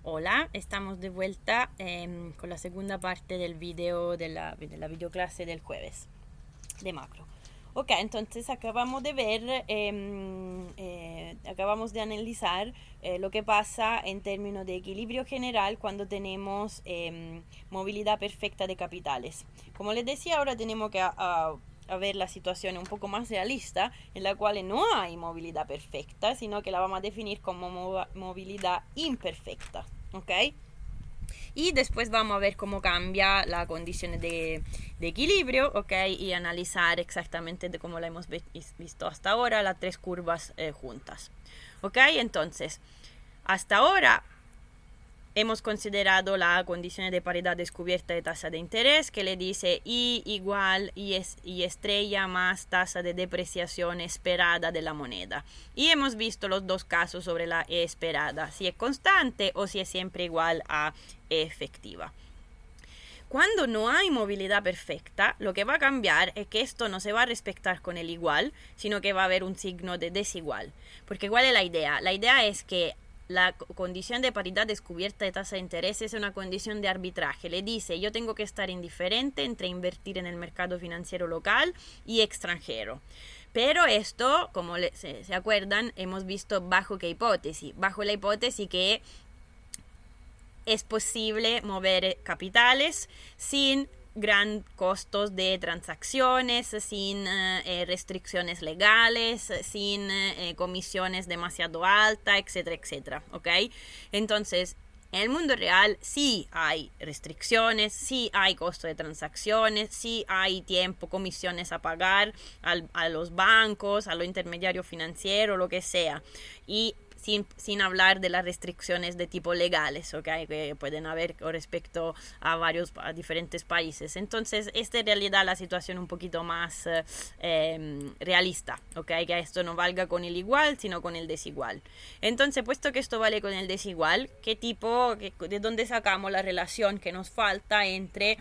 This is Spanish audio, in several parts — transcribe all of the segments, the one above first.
Hola, estamos de vuelta con la segunda parte del video de la videoclase del jueves de macro. Ok, entonces acabamos de ver, acabamos de analizar lo que pasa en términos de equilibrio general cuando tenemos movilidad perfecta de capitales. Como les decía, ahora tenemos que a ver la situación un poco más realista, en la cual no hay movilidad perfecta, sino que la vamos a definir como movilidad imperfecta. ¿Ok? Y después vamos a ver cómo cambia la condición de equilibrio, ¿ok? Y analizar exactamente de cómo la hemos visto hasta ahora, las tres curvas juntas. ¿Ok? Entonces, hasta ahora hemos considerado la condición de paridad descubierta de tasa de interés, que le dice I igual I estrella más tasa de depreciación esperada de la moneda. Y hemos visto los dos casos sobre la E esperada, si es constante o si es siempre igual a E efectiva. Cuando no hay movilidad perfecta, lo que va a cambiar es que esto no se va a respetar con el igual, sino que va a haber un signo de desigual. Porque ¿cuál es la idea? La idea es que la condición de paridad descubierta de tasa de interés es una condición de arbitraje. Le dice, yo tengo que estar indiferente entre invertir en el mercado financiero local y extranjero. Pero esto, como se acuerdan, hemos visto bajo qué hipótesis. Bajo la hipótesis que es posible mover capitales sin gran costos de transacciones, sin restricciones legales, sin comisiones demasiado altas, etcétera, etcétera, ¿ok? Entonces, en el mundo real sí hay restricciones, sí hay costo de transacciones, sí hay tiempo, comisiones a pagar a los bancos, a los intermediarios financieros, lo que sea. Y sin hablar de las restricciones de tipo legales, ¿okay? Que pueden haber con respecto a diferentes países. Entonces, esta es en realidad la situación un poquito más realista, ¿okay? Que esto no valga con el igual, sino con el desigual. Entonces, puesto que esto vale con el desigual, ¿de dónde sacamos la relación que nos falta entre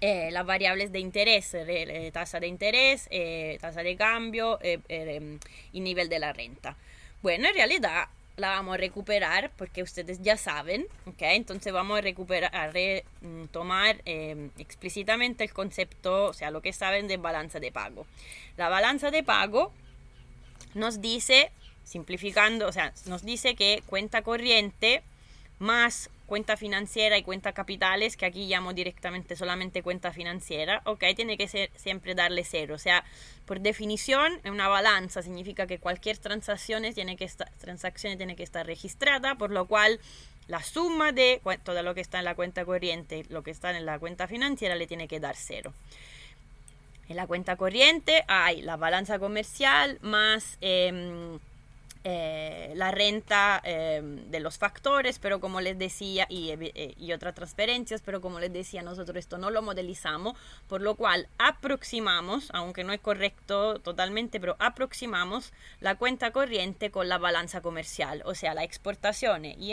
las variables de interés, tasa de interés, tasa de cambio y nivel de la renta? Bueno, en realidad la vamos a recuperar porque ustedes ya saben, ¿ok? Entonces vamos a tomar explícitamente el concepto, o sea, lo que saben de balanza de pago. La balanza de pago nos dice, simplificando, o sea, nos dice que cuenta corriente más cuenta financiera y cuenta capitales, que aquí llamo directamente solamente cuenta financiera, ok, tiene que ser siempre darle cero. O sea, por definición, en una balanza significa que cualquier transacción tiene que estar registrada, por lo cual la suma de todo lo que está en la cuenta corriente, lo que está en la cuenta financiera, le tiene que dar cero. En la cuenta corriente hay la balanza comercial más la renta de los factores, pero como les decía, y otras transferencias, pero como les decía, nosotros esto no lo modelizamos, por lo cual aproximamos, aunque no es correcto totalmente, pero aproximamos la cuenta corriente con la balanza comercial, o sea, las exportaciones y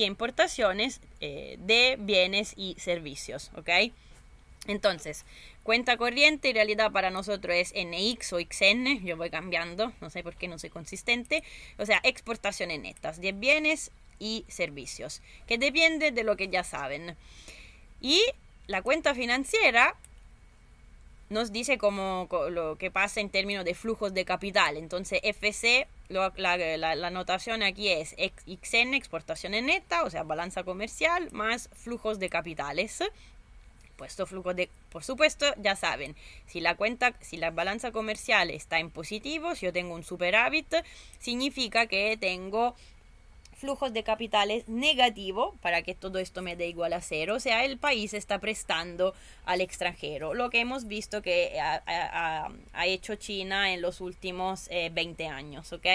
importaciones de bienes y servicios, ¿ok? Entonces, cuenta corriente en realidad para nosotros es NX o XN, yo voy cambiando, no sé por qué no soy consistente, o sea, exportaciones netas de bienes y servicios, que depende de lo que ya saben. Y la cuenta financiera nos dice lo que pasa en términos de flujos de capital. Entonces, FC, la notación aquí es XN, exportaciones netas, o sea, balanza comercial, más flujos de capitales. Puesto flujo por supuesto, ya saben, si la balanza comercial está en positivo, si yo tengo un superávit, significa que tengo flujos de capitales negativo para que todo esto me dé igual a cero, o sea, el país está prestando al extranjero, lo que hemos visto que ha hecho China en los últimos 20 años, ¿ok?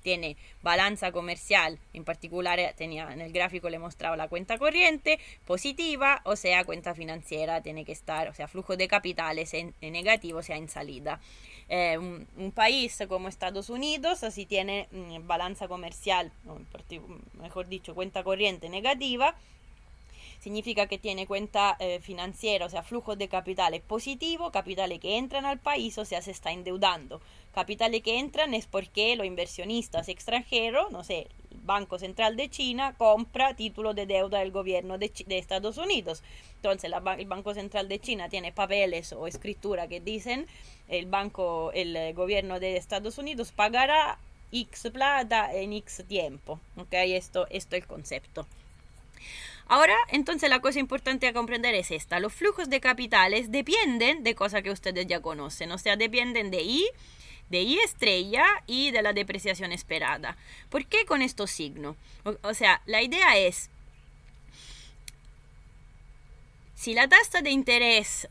Tiene balanza comercial, en particular tenía en el gráfico le mostraba la cuenta corriente positiva, o sea, cuenta financiera tiene que estar, o sea, flujo de capitales en negativo, o sea, en salida. Un país como Estados Unidos, así tiene balanza comercial, mejor dicho, cuenta corriente negativa, significa que tiene cuenta financiera, o sea, flujos de capitales positivos, capitales que entran al país, o sea, se está endeudando. Capitales que entran es porque los inversionistas extranjeros, no sé, Banco Central de China compra títulos de deuda del gobierno de Estados Unidos. Entonces el Banco Central de China tiene papeles o escritura que dicen el gobierno de Estados Unidos pagará X plata en X tiempo. ¿Okay? Esto es el concepto. Ahora, entonces la cosa importante a comprender es esta. Los flujos de capitales dependen de cosas que ustedes ya conocen. O sea, dependen de I estrella y de la depreciación esperada. ¿Por qué con estos signos? O sea, la idea es, si la tasa de interés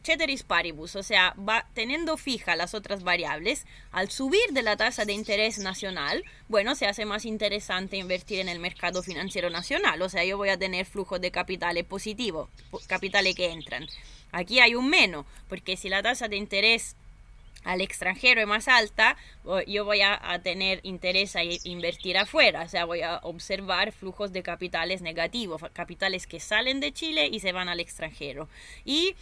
ceteris paribus, o sea, va teniendo fija las otras variables, al subir de la tasa de interés nacional, bueno, se hace más interesante invertir en el mercado financiero nacional, o sea, yo voy a tener flujos de capitales positivos, capitales que entran. Aquí hay un menos, porque si la tasa de interés al extranjero es más alta, yo voy a tener interés a invertir afuera, o sea, voy a observar flujos de capitales negativos, capitales que salen de Chile y se van al extranjero. Y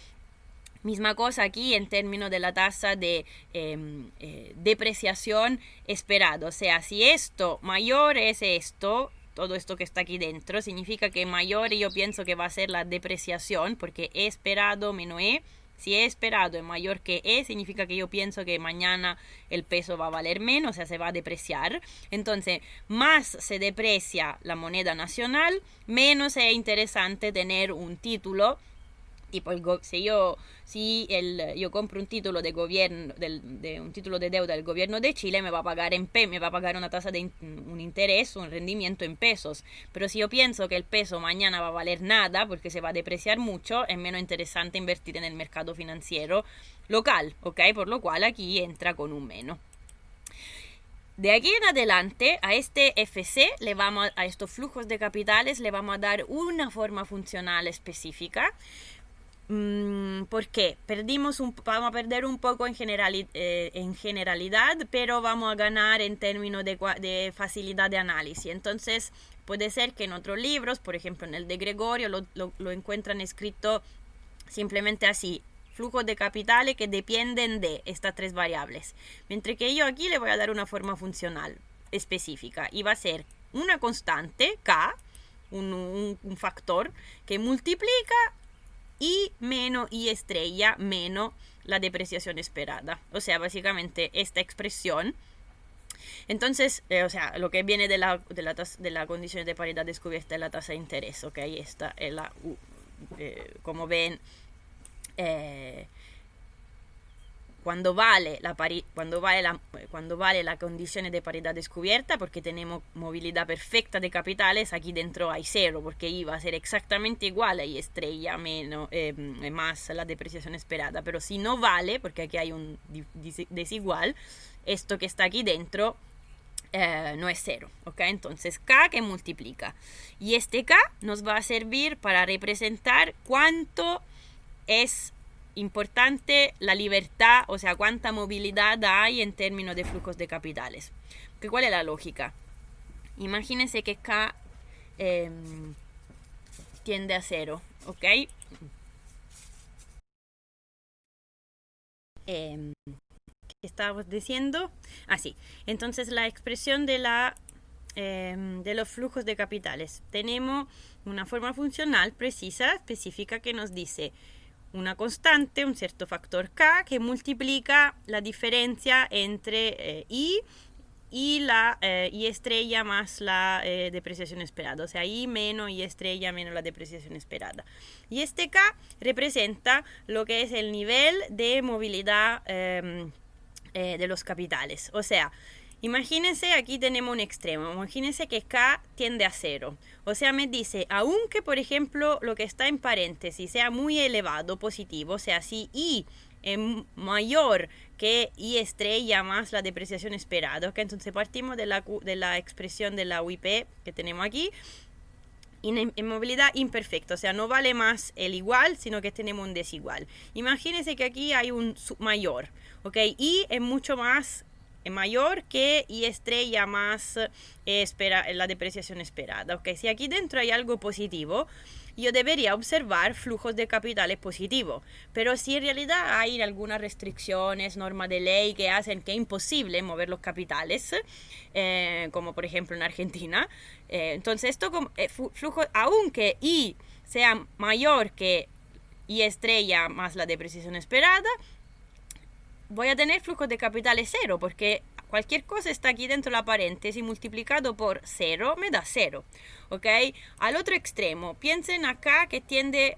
misma cosa aquí en términos de la tasa de depreciación esperado, o sea, si esto mayor es esto, todo esto que está aquí dentro, significa que mayor yo pienso que va a ser la depreciación, porque E esperado menos E. Si E esperado es mayor que E, significa que yo pienso que mañana el peso va a valer menos, o sea, se va a depreciar. Entonces, más se deprecia la moneda nacional, menos es interesante tener un título. Tipo, si yo compro un título de gobierno, un título de deuda del gobierno de Chile, me va a pagar me va a pagar una tasa de un interés, un rendimiento en pesos. Pero si yo pienso que el peso mañana va a valer nada, porque se va a depreciar mucho, es menos interesante invertir en el mercado financiero local, ¿ok? Por lo cual aquí entra con un menos. De aquí en adelante, a este FC, a estos flujos de capitales, le vamos a dar una forma funcional específica. ¿Por qué? Vamos a perder un poco en generalidad, pero vamos a ganar en términos de facilidad de análisis. Entonces, puede ser que en otros libros, por ejemplo en el de Gregorio, lo encuentran escrito simplemente así: flujos de capitales que dependen de estas tres variables. Mientras que yo aquí le voy a dar una forma funcional específica y va a ser una constante, K, un factor que multiplica I menos I estrella menos la depreciación esperada. O sea, básicamente esta expresión. Entonces, o sea, lo que viene de la condición de paridad descubierta es la tasa de interés. Ok, esta es la U. Como ven, cuando vale la condición de paridad descubierta, porque tenemos movilidad perfecta de capitales, aquí dentro hay cero, porque I va a ser exactamente igual a I estrella menos más la depreciación esperada. Pero si no vale, porque aquí hay un desigual, esto que está aquí dentro no es cero, ¿ok? Entonces K que multiplica. Y este K nos va a servir para representar cuánto es importante la libertad, o sea, cuánta movilidad hay en términos de flujos de capitales. Porque ¿cuál es la lógica? Imagínense que K tiende a cero, ¿ok? ¿Qué estábamos diciendo? Sí. Entonces la expresión de los flujos de capitales. Tenemos una forma funcional precisa, específica, que nos dice una constante, un cierto factor K, que multiplica la diferencia entre I y la I estrella más la depreciación esperada. O sea, I menos I estrella menos la depreciación esperada. Y este K representa lo que es el nivel de movilidad de los capitales. O sea, imagínense, aquí tenemos un extremo. Imagínense que K tiende a cero. O sea, me dice, aunque por ejemplo lo que está en paréntesis sea muy elevado, positivo, o sea, si I es mayor que I estrella más la depreciación esperada, ¿okay? Entonces partimos de la expresión de la UIP que tenemos aquí, en movilidad imperfecta, o sea, no vale más el igual, sino que tenemos un desigual. Imagínense que aquí hay un mayor, ¿ok? Y es mucho más mayor que Y estrella más la depreciación esperada. ¿Okay? Si aquí dentro hay algo positivo, yo debería observar flujos de capitales positivos. Pero si en realidad hay algunas restricciones, normas de ley que hacen que es imposible mover los capitales, como por ejemplo en Argentina, entonces esto flujo, aunque Y sea mayor que Y estrella más la depreciación esperada, voy a tener flujos de capitales cero, porque cualquier cosa está aquí dentro de la paréntesis multiplicado por 0 me da 0. ¿Ok? Al otro extremo, piensen acá que tiende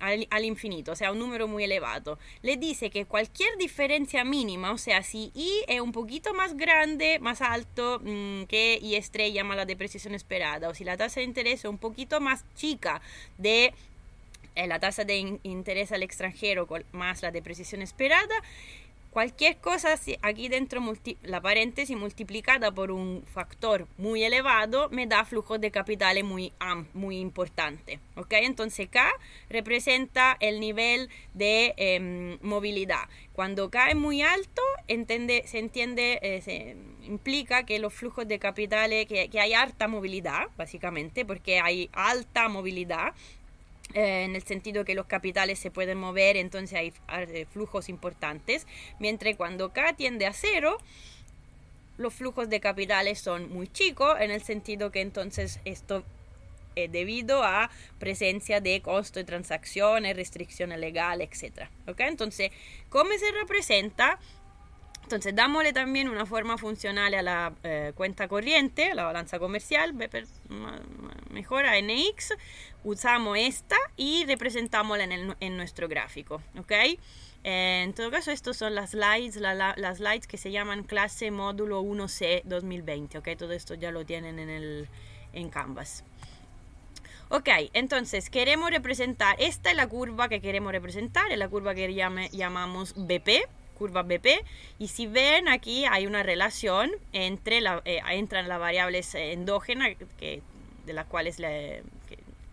al infinito, o sea, un número muy elevado. Le dice que cualquier diferencia mínima, o sea, si Y es un poquito más grande, más alto que Y estrella más la depreciación esperada, o si la tasa de interés es un poquito más chica de la tasa de interés al extranjero más la depreciación esperada, cualquier cosa aquí dentro, la paréntesis multiplicada por un factor muy elevado, me da flujos de capitales muy importante. ¿Ok? Entonces K representa el nivel de movilidad. Cuando K es muy alto, se implica que los flujos de capitales, que hay alta movilidad, básicamente, porque hay alta movilidad, en el sentido que los capitales se pueden mover, entonces hay flujos importantes, mientras cuando K tiende a 0, los flujos de capitales son muy chicos, en el sentido que entonces esto es debido a presencia de costo de transacciones, restricciones legales, etc. ¿Okay? Entonces, ¿cómo se representa? Entonces, dámosle también una forma funcional a la cuenta corriente, a la balanza comercial, mejor a NX, usamos esta y representámosla en nuestro gráfico, ¿ok? En todo caso, estos son las slides, las slides que se llaman clase módulo 1C 2020, ¿ok? Todo esto ya lo tienen en Canvas. Ok, entonces queremos representar, esta es la curva que queremos representar, es la curva que llamamos BP, curva BP, y si ven aquí hay una relación entre entran las variables endógenas de las cuales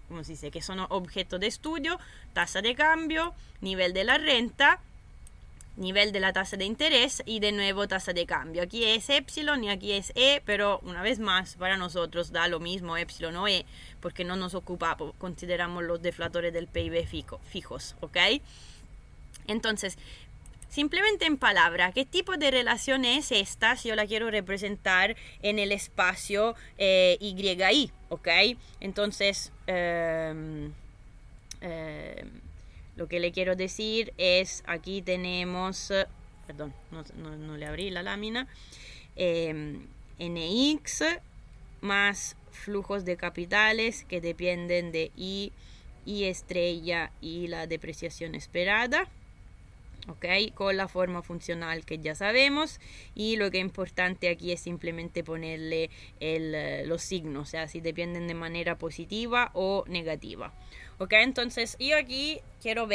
¿cómo se dice? Que son objeto de estudio, tasa de cambio, nivel de la renta, nivel de la tasa de interés y de nuevo tasa de cambio. Aquí es epsilon y aquí es E, pero una vez más para nosotros da lo mismo epsilon o E, porque no nos ocupa, consideramos los deflatores del PIB fijos, ¿ok? Entonces, simplemente en palabra, ¿qué tipo de relación es esta si yo la quiero representar en el espacio YI? ¿Ok? Entonces, lo que le quiero decir es, aquí tenemos, perdón, no le abrí la lámina, NX más flujos de capitales que dependen de Y estrella y la depreciación esperada. ¿Ok? Con la forma funcional que ya sabemos, y lo que es importante aquí es simplemente ponerle los signos, o sea, si dependen de manera positiva o negativa. ¿Ok? Entonces yo aquí quiero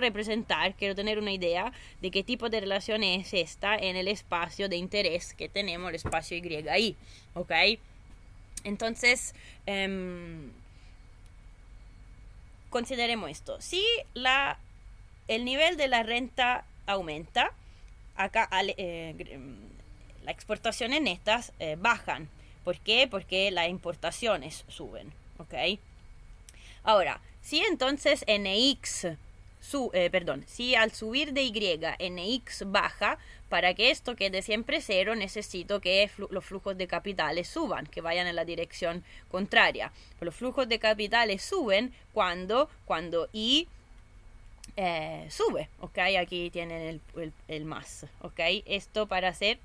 representar, quiero tener una idea de qué tipo de relación es esta en el espacio de interés que tenemos, el espacio YI. ¿Ok? Entonces, consideremos esto. Si el nivel de la renta aumenta, acá las exportaciones netas bajan. ¿Por qué? Porque las importaciones suben, ¿ok? Ahora, si entonces NX, si al subir de Y NX baja, para que esto quede siempre cero, necesito que los flujos de capitales suban, que vayan en la dirección contraria. Los flujos de capitales suben cuando Y sube, ¿ok? Aquí tienen el más, ¿ok? Esto para hacer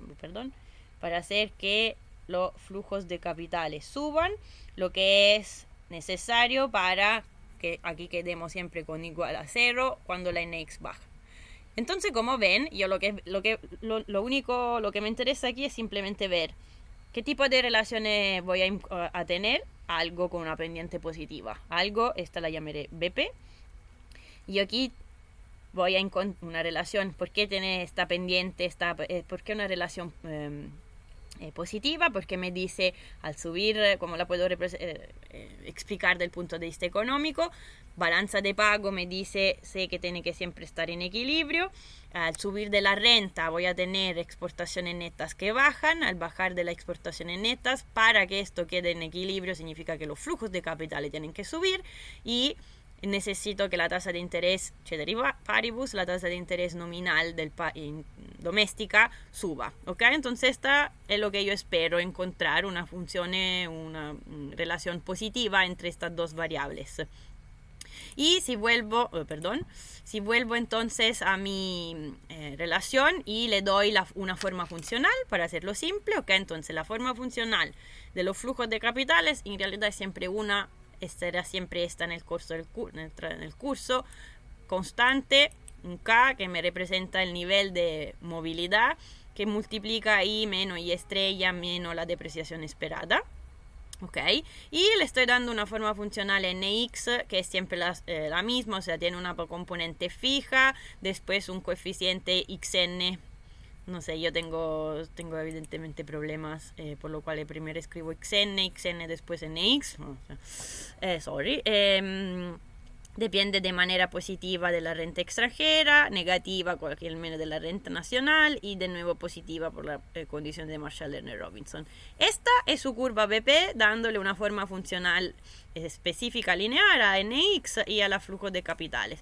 que los flujos de capitales suban, lo que es necesario para que aquí quedemos siempre con igual a 0 cuando la NX baja. Entonces, como ven, yo lo que me interesa aquí es simplemente ver qué tipo de relaciones voy a tener, algo con una pendiente positiva, esta la llamaré BP, y aquí voy a encontrar una relación. ¿Por qué tiene esta pendiente? ¿Por qué una relación positiva porque me dice al subir, como la puedo explicar del punto de vista económico, balanza de pago me dice sé que tiene que siempre estar en equilibrio. Al subir de la renta voy a tener exportaciones netas que bajan. Al bajar de las exportaciones netas, para que esto quede en equilibrio significa que los flujos de capitales tienen que subir y necesito que la tasa de interés ceteris paribus, la tasa de interés nominal doméstica suba, ¿ok? Entonces esta es lo que yo espero encontrar, una relación positiva entre estas dos variables. Y si vuelvo entonces a mi relación y le doy una forma funcional para hacerlo simple, ¿ok? Entonces la forma funcional de los flujos de capitales en realidad es siempre será siempre esta en el curso constante, un K que me representa el nivel de movilidad que multiplica I menos I estrella menos la depreciación esperada. Ok, y le estoy dando una forma funcional nx que es siempre la misma, o sea, tiene una componente fija, después un coeficiente xn. No sé, yo tengo evidentemente problemas, por lo cual primero escribo xn después nx. Depende de manera positiva de la renta extranjera, negativa cualquier menos de la renta nacional y de nuevo positiva por la condición de Marshall-Lerner-Robinson. Esta es su curva BP dándole una forma funcional específica lineal a NX y a los flujos de capitales.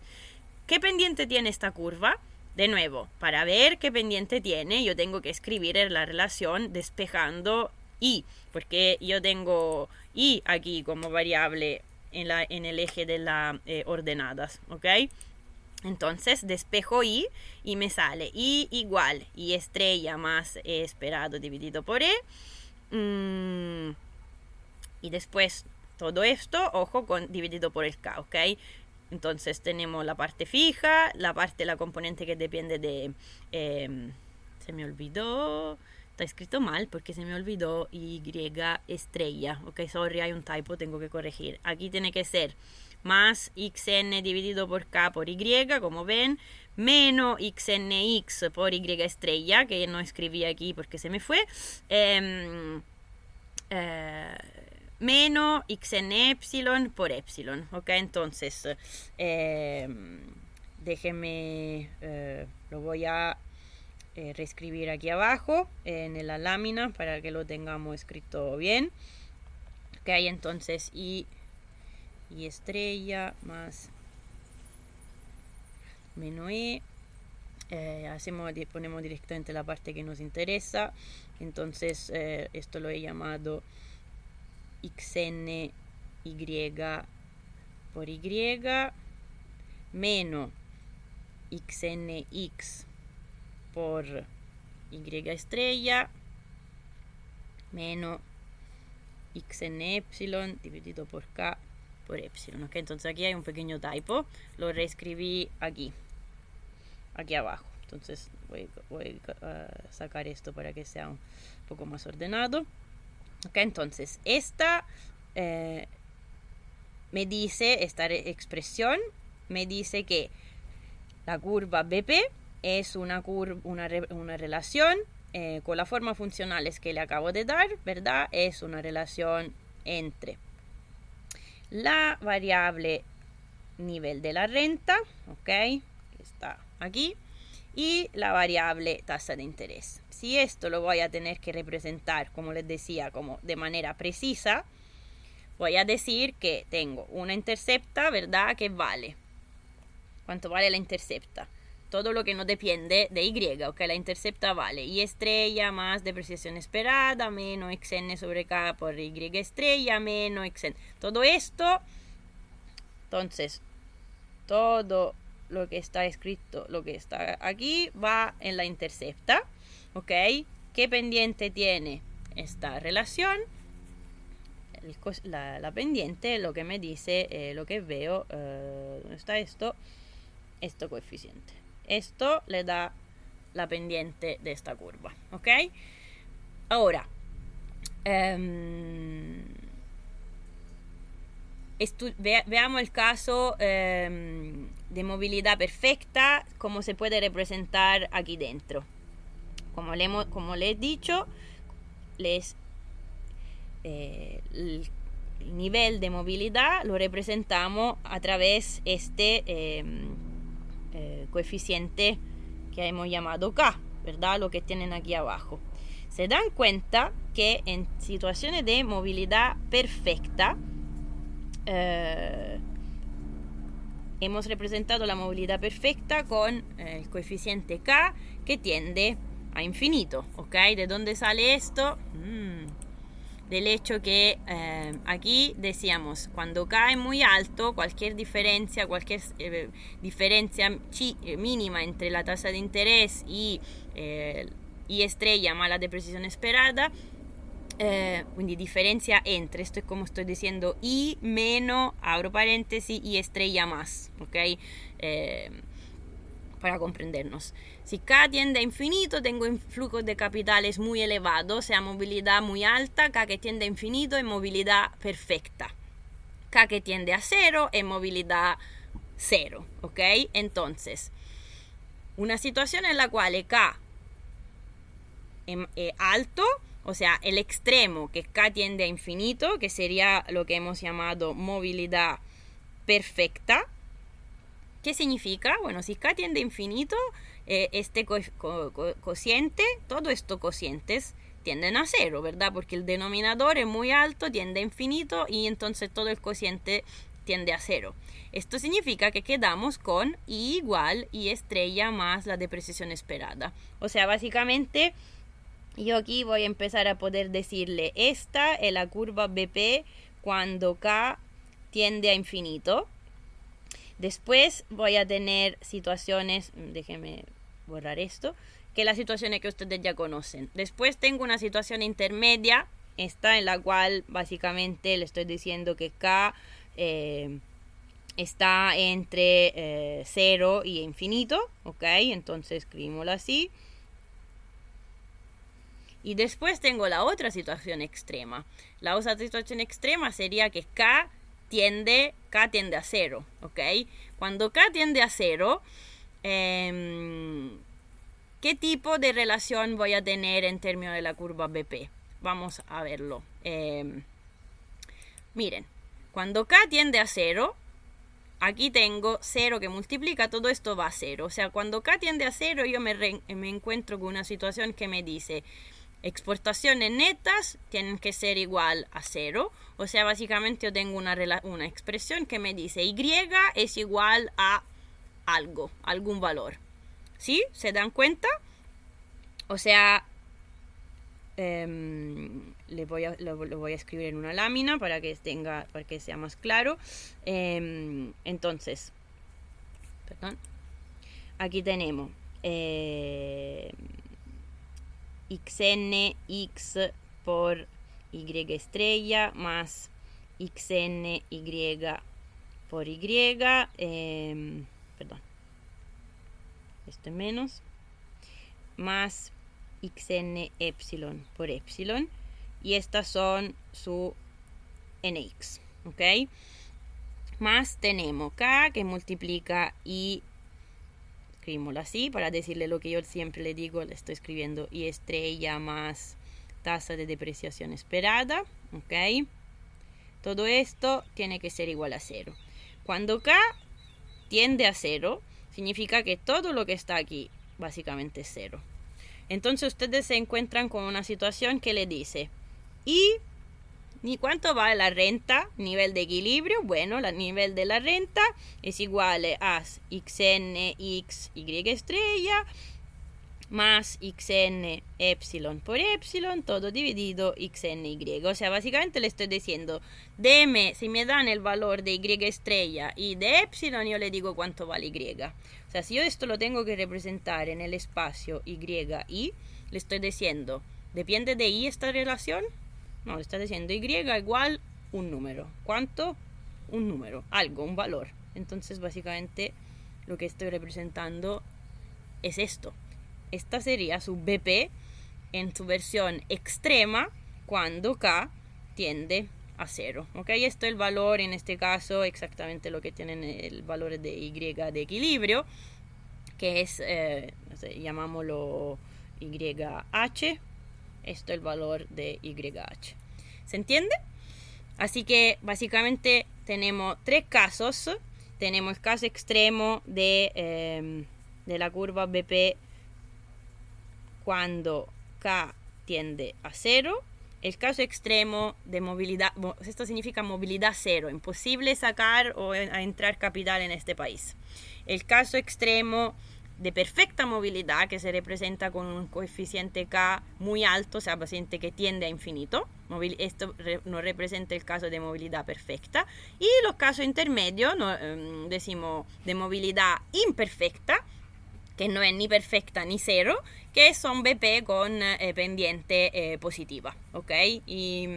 ¿Qué pendiente tiene esta curva? De nuevo, para ver qué pendiente tiene, yo tengo que escribir la relación despejando I, porque yo tengo I aquí como variable en el eje de las ordenadas, ¿ok? Entonces despejo I y me sale I igual I estrella más E esperado dividido por E. Y después todo esto, ojo, dividido por el K, ¿ok? Entonces tenemos la parte fija, la componente que depende de... se me olvidó... Está escrito mal porque se me olvidó Y estrella. Ok, sorry, hay un typo, tengo que corregir. Aquí tiene que ser más xn dividido por k por y, como ven, menos xnx por y estrella, que no escribí aquí porque se me fue, menos xn epsilon por epsilon. Ok, entonces déjenme, lo voy a reescribir aquí abajo en la lámina para que lo tengamos escrito bien. Ok, entonces y estrella más menos E, ponemos directamente la parte que nos interesa. Entonces esto lo he llamado xn y por y menos xnx por y estrella menos xn epsilon dividido por k por epsilon. Okay, entonces aquí hay un pequeño typo, lo reescribí aquí abajo. Entonces voy a sacar esto para que sea un poco más ordenado. Okay, entonces esta me dice, esta expresión me dice que la curva BP es una relación con la forma funcionales que le acabo de dar, ¿verdad? Es una relación entre la variable nivel de la renta, ¿ok? Que está aquí, y la variable tasa de interés. Si esto lo voy a tener que representar, como les decía, como de manera precisa, voy a decir que tengo una intercepta, ¿verdad? Que vale. ¿Cuánto vale la intercepta? Todo lo que no depende de Y, ok, la intercepta vale Y estrella más depreciación esperada menos xn sobre k por Y estrella menos xn. Todo esto, entonces, todo lo que está escrito, lo que está aquí, va en la intercepta, ok. ¿Qué pendiente tiene esta relación? La pendiente, lo que me dice, lo que veo, ¿dónde está esto? Esto coeficiente. Esto le da la pendiente de esta curva, ¿ok? Ahora, veamos el caso de movilidad perfecta, cómo se puede representar aquí dentro. Como le he dicho, el nivel de movilidad lo representamos a través de este coeficiente que hemos llamado K, ¿verdad? Lo que tienen aquí abajo. Se dan cuenta que en situaciones de movilidad perfecta hemos representado la movilidad perfecta con el coeficiente K que tiende a infinito, ¿ok? ¿De dónde sale esto? Del hecho que aquí decíamos, cuando K es muy alto, cualquier diferencia mínima entre la tasa de interés y I estrella más la depreciazione sperata, quindi differenza entre, esto es como estoy diciendo I meno, abro paréntesis, I estrella más, ¿ok? Para comprendernos. Si K tiende a infinito, tengo flujos de capitales muy elevados, o sea, movilidad muy alta. K que tiende a infinito es movilidad perfecta. K que tiende a cero es movilidad cero, ¿ok? Entonces, una situación en la cual K es alto, o sea, el extremo que K tiende a infinito, que sería lo que hemos llamado movilidad perfecta. ¿Qué significa? Bueno, si K tiende a infinito, este cociente, todos estos cocientes tienden a cero, ¿verdad? Porque el denominador es muy alto, tiende a infinito y entonces todo el cociente tiende a cero. Esto significa que quedamos con I igual I estrella más la depreciación esperada. O sea, básicamente yo aquí voy a empezar a poder decirle, esta es la curva BP cuando K tiende a infinito. Después voy a tener situaciones, déjenme borrar esto, que las situaciones que ustedes ya conocen. Después tengo una situación intermedia, esta en la cual básicamente le estoy diciendo que K está entre 0 y infinito, ¿ok? Entonces escribimoslo así. Y después tengo la otra situación extrema. La otra situación extrema sería que K tiende a cero, ¿ok? Cuando K tiende a cero, ¿qué tipo de relación voy a tener en términos de la curva BP? Vamos a verlo. Miren, cuando K tiende a cero, aquí tengo 0 que multiplica, todo esto va a 0. O sea, cuando K tiende a 0, yo me encuentro con una situación que me dice exportaciones netas tienen que ser igual a 0. O sea, básicamente yo tengo una expresión que me dice Y es igual a algo, algún valor. ¿Sí? ¿Se dan cuenta? O sea, lo voy a escribir en una lámina para que sea más claro. Entonces, perdón. Aquí tenemos xn x por y estrella más xn y por y, perdón, esto es menos, más xn epsilon por epsilon, y estas son su nx, ¿ok? Más tenemos k que multiplica y escribimoslo así para decirle lo que yo siempre le digo, le estoy escribiendo y estrella más tasa de depreciación esperada, ¿ok? Todo esto tiene que ser igual a 0. Cuando K tiende a 0, significa que todo lo que está aquí básicamente es 0. Entonces ustedes se encuentran con una situación que le dice, ¿y cuánto vale la renta? Nivel de equilibrio. Bueno, el nivel de la renta es igual a xn x y estrella más xn epsilon por epsilon, todo dividido xn y. O sea, básicamente le estoy diciendo, si me dan el valor de y estrella y de epsilon, yo le digo cuánto vale y. O sea, si yo esto lo tengo que representar en el espacio y, le estoy diciendo, ¿depende de y esta relación? No, le está diciendo y igual un número. ¿Cuánto? Un número, algo, un valor. Entonces, básicamente, lo que estoy representando es esto. Esta sería su BP en su versión extrema cuando K tiende a 0. ¿Ok? Esto es el valor, en este caso, exactamente lo que tienen el valor de Y de equilibrio, que es, llamámoslo YH. esto es el valor de YH. ¿Se entiende? Así que básicamente tenemos tres casos. Tenemos el caso extremo de la curva BP cuando K tiende a 0. El caso extremo de movilidad, esto significa movilidad cero, imposible sacar o entrar capital en este país. El caso extremo de perfecta movilidad, que se representa con un coeficiente K muy alto, o sea, paciente que tiende a infinito. Esto nos representa el caso de movilidad perfecta. Y los casos intermedios, decimos de movilidad imperfecta, que no es ni perfecta ni cero, que son BP con pendiente positiva, ¿ok? Y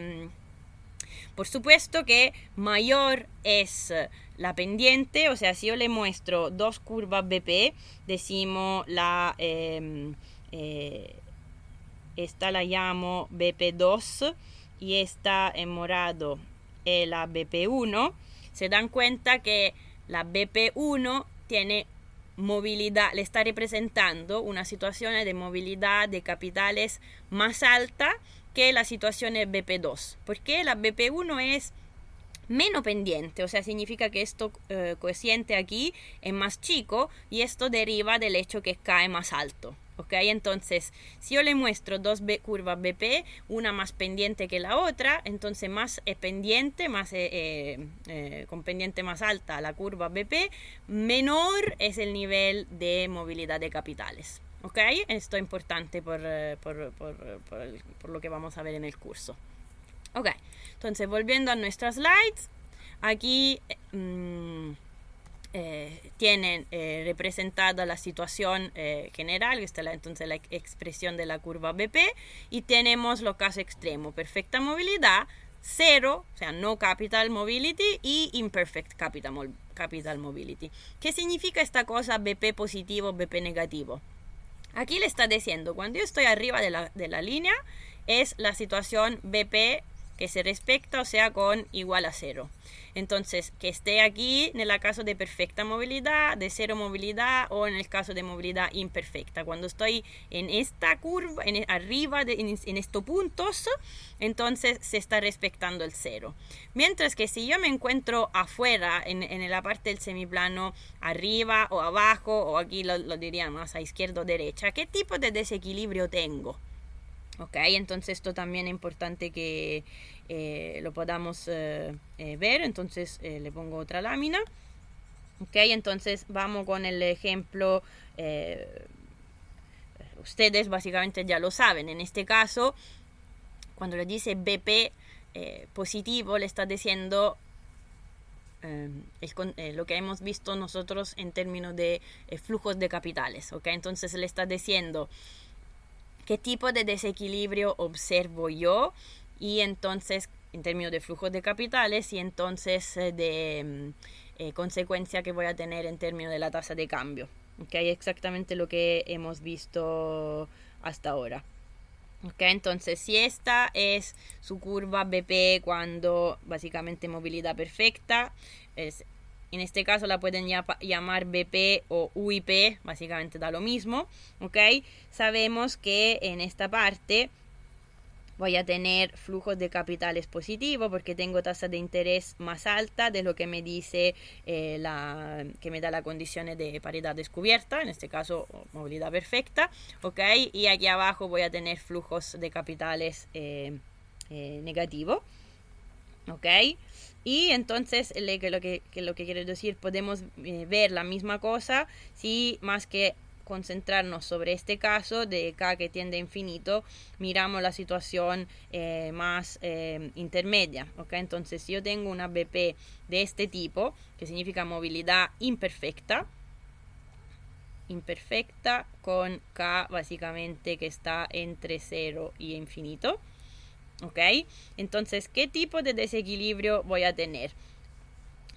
por supuesto que mayor es la pendiente, o sea, si yo le muestro dos curvas BP, decimos esta la llamo BP2 y esta en morado es la BP1, se dan cuenta que la BP1 tiene movilidad, le está representando una situación de movilidad de capitales más alta que la situación de BP2, porque la BP1 es menos pendiente, o sea, significa que esto coeficiente aquí es más chico y esto deriva del hecho que cae más alto. ¿Ok? Entonces, si yo le muestro dos curvas BP, una más pendiente que la otra, entonces más pendiente, con pendiente más alta la curva BP, menor es el nivel de movilidad de capitales. ¿Ok? Esto es importante por lo que vamos a ver en el curso. Ok, entonces volviendo a nuestras slides, aquí tienen representada la situación general, esta es entonces la expresión de la curva BP, y tenemos los casos extremos, perfecta movilidad, cero, o sea, no capital mobility, y imperfect capital mobility. ¿Qué significa esta cosa BP positivo, BP negativo? Aquí le está diciendo, cuando yo estoy arriba de la línea, es la situación BP que se respecta, o sea, con igual a 0. Entonces, que esté aquí en el caso de perfecta movilidad, de cero movilidad, o en el caso de movilidad imperfecta. Cuando estoy en esta curva, arriba, en estos puntos, entonces se está respetando el 0. Mientras que si yo me encuentro afuera, en la parte del semiplano, arriba o abajo, o aquí lo diría más a izquierda o derecha, ¿qué tipo de desequilibrio tengo? Ok, entonces esto también es importante que lo podamos ver. Entonces le pongo otra lámina. Ok, entonces vamos con el ejemplo. Ustedes básicamente ya lo saben. En este caso, cuando le dice BP positivo, le está diciendo lo que hemos visto nosotros en términos de flujos de capitales. Ok, entonces le está diciendo qué tipo de desequilibrio observo yo, y entonces en términos de flujos de capitales, y entonces de consecuencia que voy a tener en términos de la tasa de cambio. ¿Okay? Exactamente lo que hemos visto hasta ahora. ¿Okay? Entonces, si esta es su curva BP cuando básicamente movilidad perfecta, en este caso la pueden llamar BP o UIP, básicamente da lo mismo, ¿ok? Sabemos que en esta parte voy a tener flujos de capitales positivos porque tengo tasa de interés más alta de lo que me dice que me da la condición de paridad descubierta, en este caso movilidad perfecta, ¿ok? Y aquí abajo voy a tener flujos de capitales negativos, ¿ok? Y entonces lo que quiero decir, podemos ver la misma cosa si más que concentrarnos sobre este caso de K que tiende a infinito, miramos la situación más intermedia, ¿ok? Entonces si yo tengo una BP de este tipo, que significa movilidad imperfecta con K básicamente que está entre 0 y infinito, ¿ok? Entonces, ¿qué tipo de desequilibrio voy a tener?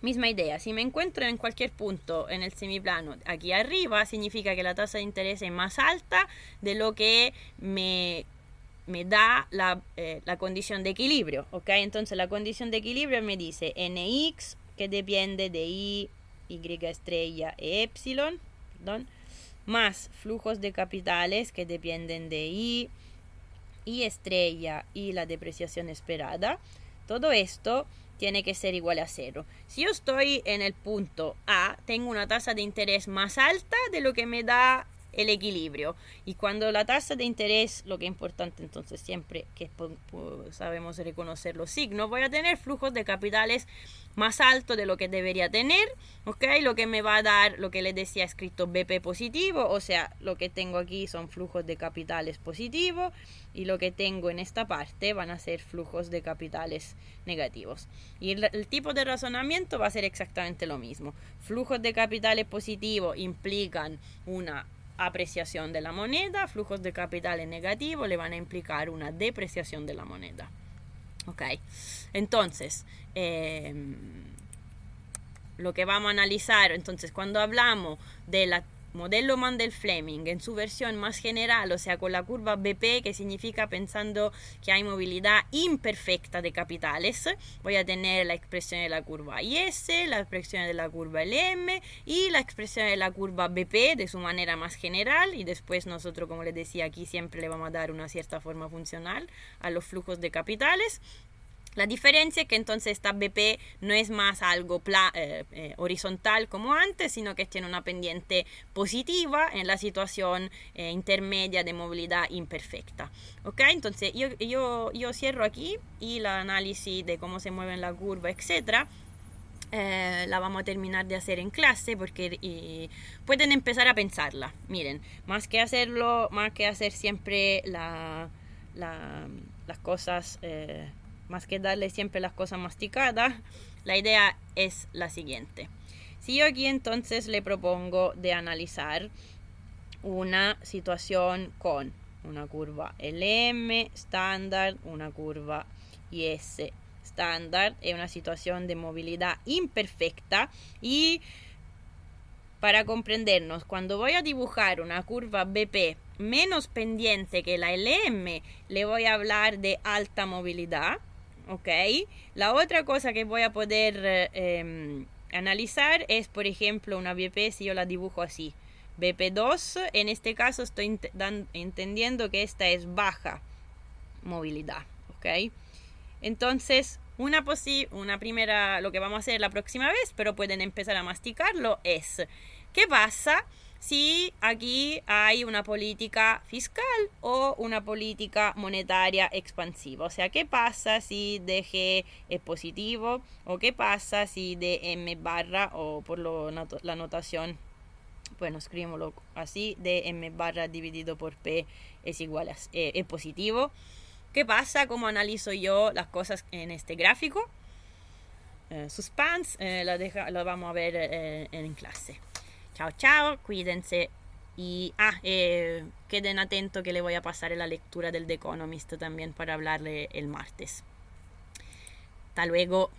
Misma idea, si me encuentro en cualquier punto en el semiplano aquí arriba, significa que la tasa de interés es más alta de lo que me da la condición de equilibrio, ¿ok? Entonces la condición de equilibrio me dice Nx, que depende de Y estrella e epsilon, más flujos de capitales que dependen de Y, y estrella y la depreciación esperada, todo esto tiene que ser igual a cero. Si yo estoy en el punto A, tengo una tasa de interés más alta de lo que me da el equilibrio. Y cuando la tasa de interés, lo que es importante entonces siempre que sabemos reconocer los signos, voy a tener flujos de capitales más altos de lo que debería tener, ¿ok? Lo que me va a dar, lo que les decía escrito BP positivo, o sea, lo que tengo aquí son flujos de capitales positivos y lo que tengo en esta parte van a ser flujos de capitales negativos. Y el tipo de razonamiento va a ser exactamente lo mismo. Flujos de capitales positivos implican una apreciación de la moneda, flujos de capitales negativos le van a implicar una depreciación de la moneda. Ok, entonces, lo que vamos a analizar, entonces, cuando hablamos de la modelo Mandel-Fleming en su versión más general, o sea, con la curva BP, que significa pensando que hay movilidad imperfecta de capitales, voy a tener la expresión de la curva IS, la expresión de la curva LM y la expresión de la curva BP de su manera más general, y después nosotros, como les decía aquí, siempre le vamos a dar una cierta forma funcional a los flujos de capitales. La diferencia es que entonces esta BP no es más algo horizontal como antes, sino que tiene una pendiente positiva en la situación intermedia de movilidad imperfecta. ¿Ok? Entonces yo cierro aquí y el análisis de cómo se mueve la curva, etcétera. La vamos a terminar de hacer en clase porque pueden empezar a pensarla. Miren, más que hacer siempre las cosas... más que darle siempre las cosas masticadas, la idea es la siguiente. Si yo aquí entonces le propongo de analizar una situación con una curva LM estándar, una curva IS estándar, es una situación de movilidad imperfecta, y para comprendernos, cuando voy a dibujar una curva BP menos pendiente que la LM, le voy a hablar de alta movilidad. ¿Ok? La otra cosa que voy a poder analizar es, por ejemplo, una BP si yo la dibujo así. BP2, en este caso estoy entendiendo que esta es baja movilidad. ¿Ok? Entonces, una primera, lo que vamos a hacer la próxima vez, pero pueden empezar a masticarlo, es ¿qué pasa si aquí hay una política fiscal o una política monetaria expansiva? O sea, ¿qué pasa si DG es positivo? ¿O qué pasa si DM barra, o por la notación, bueno, escribámoslo así, DM barra dividido por P es igual a es positivo? ¿Qué pasa? ¿Cómo analizo yo las cosas en este gráfico? Suspense, lo vamos a ver en clase. Chao, chao, cuídense. Y queden atentos que le voy a pasar la lectura del The Economist también para hablarle el martes. Hasta luego.